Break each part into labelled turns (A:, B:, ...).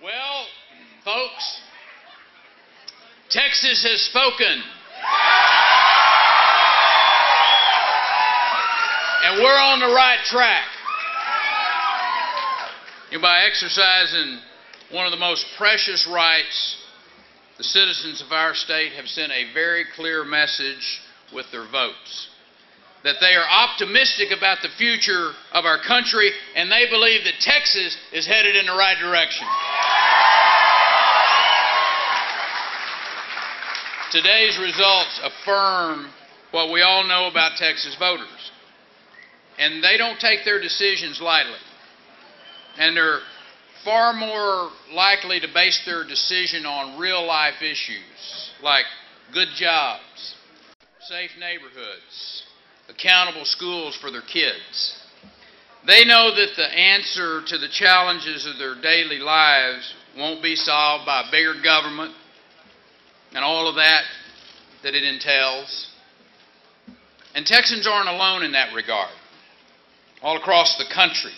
A: Well, folks, Texas has spoken. And we're on the right track. By exercising one of the most precious rights, the citizens of our state have sent a very clear message with their votes. That they are optimistic about the future of our country, and they believe that Texas is headed in the right direction. Today's results affirm what we all know about Texas voters. And they don't take their decisions lightly. And they're far more likely to base their decision on real-life issues like good jobs, safe neighborhoods, accountable schools for their kids. They know that the answer to the challenges of their daily lives won't be solved by bigger government and all of that it entails. And Texans aren't alone in that regard. All across the country,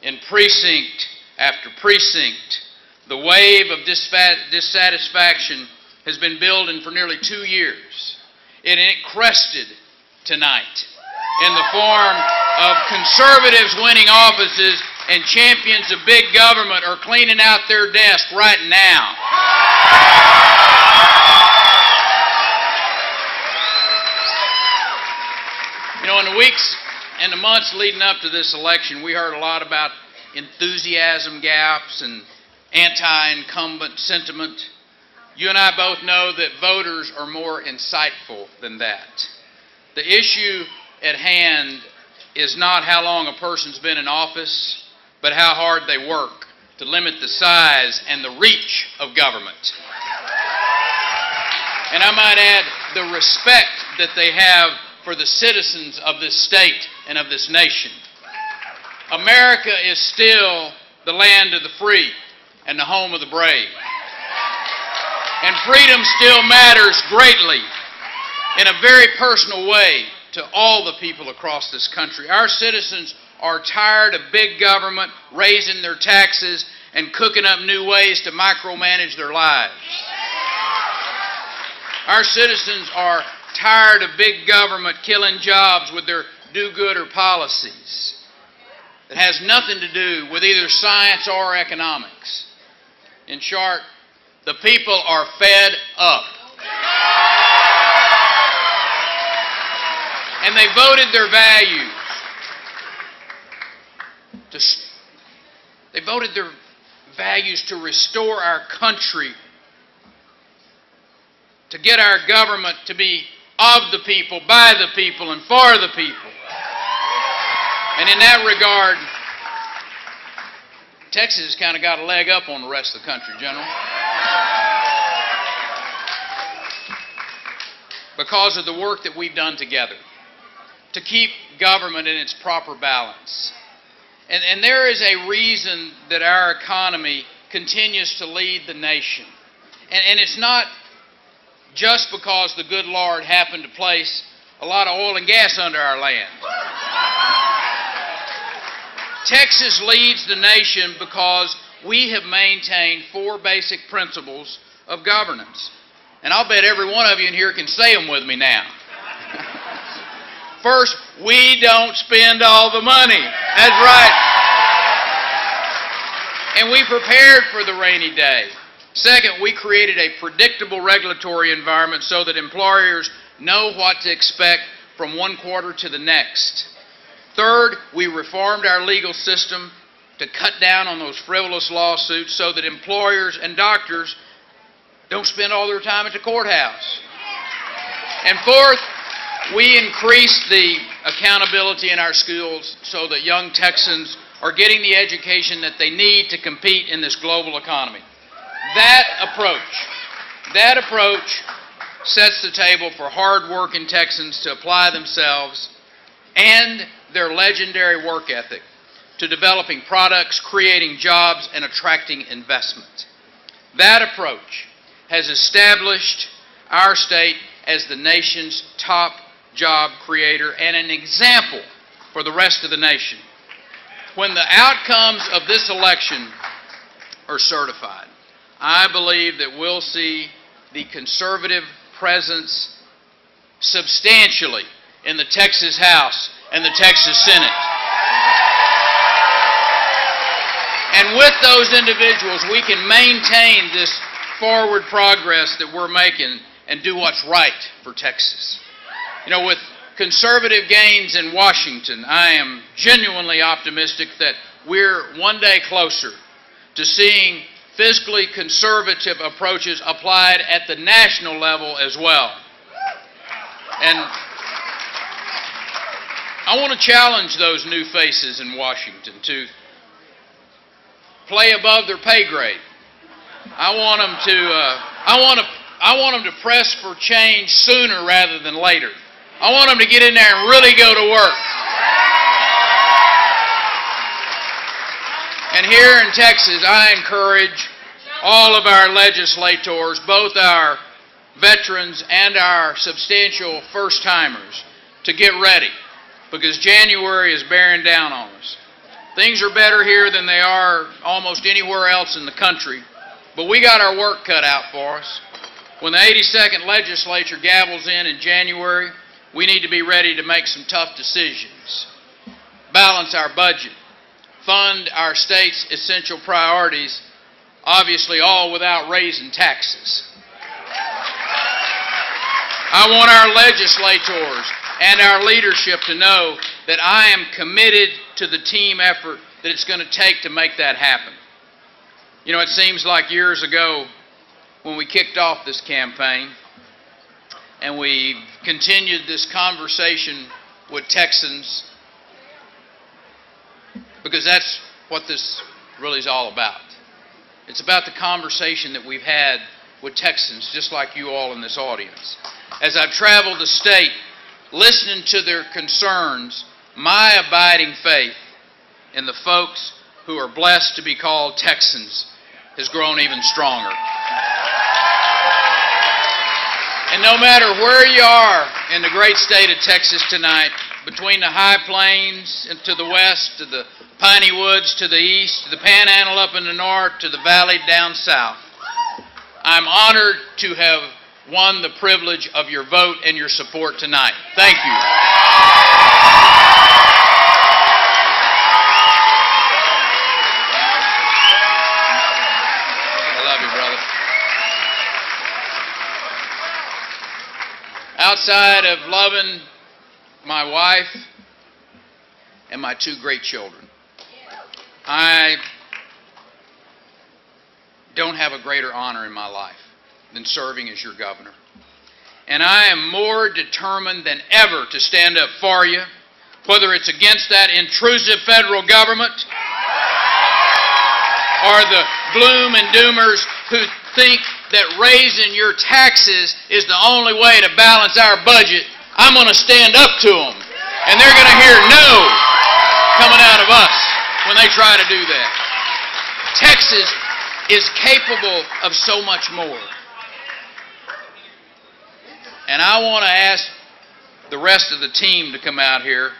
A: in precinct after precinct, the wave of dissatisfaction has been building for nearly 2 years. And it crested tonight in the form of conservatives winning offices and champions of big government are cleaning out their desk right now. You know, in the weeks and the months leading up to this election, we heard a lot about enthusiasm gaps and anti-incumbent sentiment. You and I both know that voters are more insightful than that. The issue at hand is not how long a person's been in office, but how hard they work to limit the size and the reach of government. And I might add, the respect that they have for the citizens of this state and of this nation. America is still the land of the free and the home of the brave. And freedom still matters greatly in a very personal way to all the people across this country. Our citizens are tired of big government raising their taxes and cooking up new ways to micromanage their lives. Our citizens are tired of big government killing jobs with their do-gooder policies that has nothing to do with either science or economics. In short, the people are fed up. And they voted their values. They voted their values to restore our country, to get our government to be of the people, by the people, and for the people. And in that regard, Texas has kind of got a leg up on the rest of the country, General. Because of the work that we've done together to keep government in its proper balance. And there is a reason that our economy continues to lead the nation. And it's not just because the good Lord happened to place a lot of oil and gas under our land. Texas leads the nation because we have maintained 4 basic principles of governance. And I'll bet every one of you in here can say them with me now. First, we don't spend all the money. That's right. And we prepared for the rainy day. Second, we created a predictable regulatory environment so that employers know what to expect from one quarter to the next. Third, we reformed our legal system to cut down on those frivolous lawsuits so that employers and doctors don't spend all their time at the courthouse. And fourth, we increased the accountability in our schools so that young Texans are getting the education that they need to compete in this global economy. That approach sets the table for hard-working Texans to apply themselves and their legendary work ethic to developing products, creating jobs, and attracting investment. That approach has established our state as the nation's top job creator and an example for the rest of the nation. When the outcomes of this election or certified. I believe that we'll see the conservative presence substantially in the Texas House and the Texas Senate. And with those individuals, we can maintain this forward progress that we're making and do what's right for Texas. You know, with conservative gains in Washington, I am genuinely optimistic that we're one day closer to seeing fiscally conservative approaches applied at the national level as well. And I want to challenge those new faces in Washington to play above their pay grade. I want them to press for change sooner rather than later. I want them to get in there and really go to work. And here in Texas, I encourage all of our legislators, both our veterans and our substantial first-timers, to get ready, because January is bearing down on us. Things are better here than they are almost anywhere else in the country, but we got our work cut out for us. When the 82nd legislature gavels in January, we need to be ready to make some tough decisions, balance our budget, fund our state's essential priorities, obviously all without raising taxes. I want our legislators and our leadership to know that I am committed to the team effort that it's going to take to make that happen. You know, it seems like years ago when we kicked off this campaign and we continued this conversation with Texans, because that's what this really is all about. It's about the conversation that we've had with Texans, just like you all in this audience. As I've traveled the state, listening to their concerns, my abiding faith in the folks who are blessed to be called Texans has grown even stronger. And no matter where you are in the great state of Texas tonight, between the high plains and to the west, to the piney woods to the east, to the panhandle up in the north, to the valley down south, I'm honored to have won the privilege of your vote and your support tonight. Thank you. I love you, brother. Outside of loving my wife and my two great children, I don't have a greater honor in my life than serving as your governor. And I am more determined than ever to stand up for you, whether it's against that intrusive federal government or the gloom and doomers who think that raising your taxes is the only way to balance our budget. I'm going to stand up to them, and they're going to hear no coming out of us when they try to do that. Texas is capable of so much more. And I want to ask the rest of the team to come out here.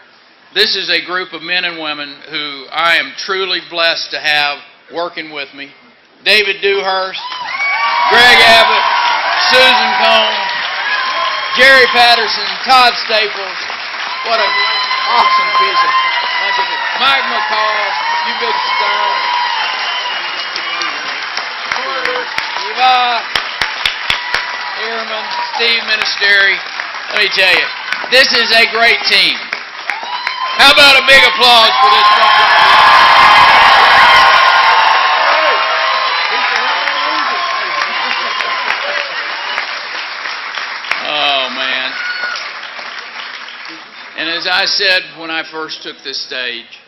A: This is a group of men and women who I am truly blessed to have working with me. David Dewhurst, Greg Abbott, Susan Cohn, Jerry Patterson, Todd Staples. What an awesome piece of bunch of people. Mike McCall, you big star. Eva Ehrman, Steve Ministeri. Let me tell you, this is a great team. How about a big applause for this bunch? Oh, man. And as I said when I first took this stage,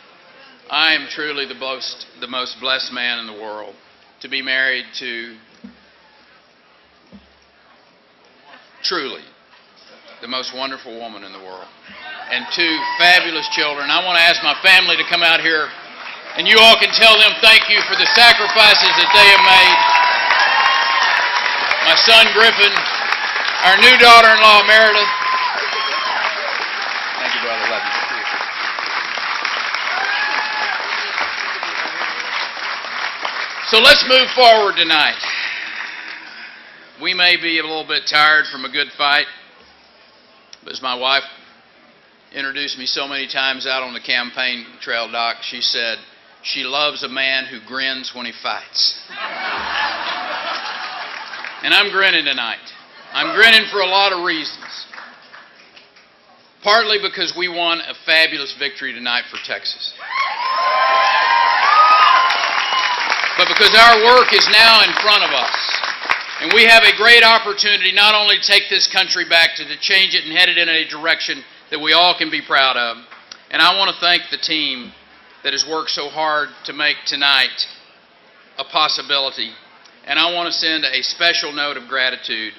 A: I am truly the most blessed man in the world to be married to truly the most wonderful woman in the world and two fabulous children. I want to ask my family to come out here, and you all can tell them thank you for the sacrifices that they have made. My son Griffin, our new daughter-in-law Meredith. Thank you, brother. Love you. So let's move forward tonight. We may be a little bit tired from a good fight, but as my wife introduced me so many times out on the campaign trail, Doc, she said she loves a man who grins when he fights. And I'm grinning tonight. I'm grinning for a lot of reasons. Partly because we won a fabulous victory tonight for Texas. But because our work is now in front of us. And we have a great opportunity not only to take this country back, to change it and head it in a direction that we all can be proud of. And I want to thank the team that has worked so hard to make tonight a possibility. And I want to send a special note of gratitude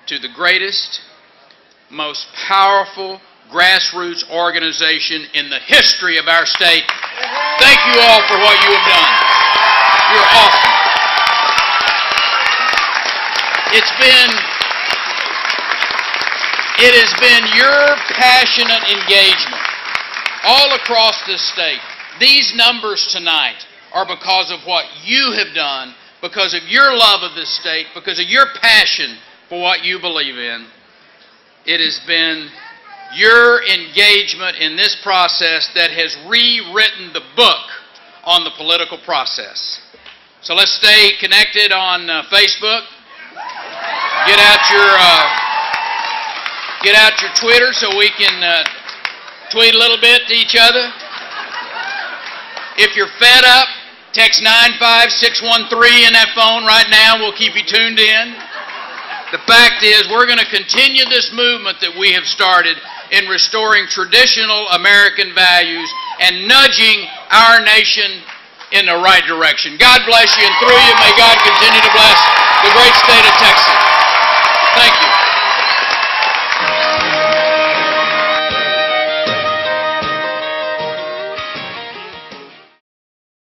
A: to the greatest, most powerful grassroots organization in the history of our state. Thank you all for what you have done. You're awesome. It has been your passionate engagement all across this state. These numbers tonight are because of what you have done, because of your love of this state, because of your passion for what you believe in. It has been your engagement in this process that has rewritten the book on the political process. So let's stay connected on Facebook. Get out your Twitter so we can tweet a little bit to each other. If you're fed up, text 95613 in that phone right now. We'll keep you tuned in. The fact is, we're going to continue this movement that we have started in restoring traditional American values and nudging our nation in the right direction. God bless you, and through you, may God continue to bless the great state of Texas.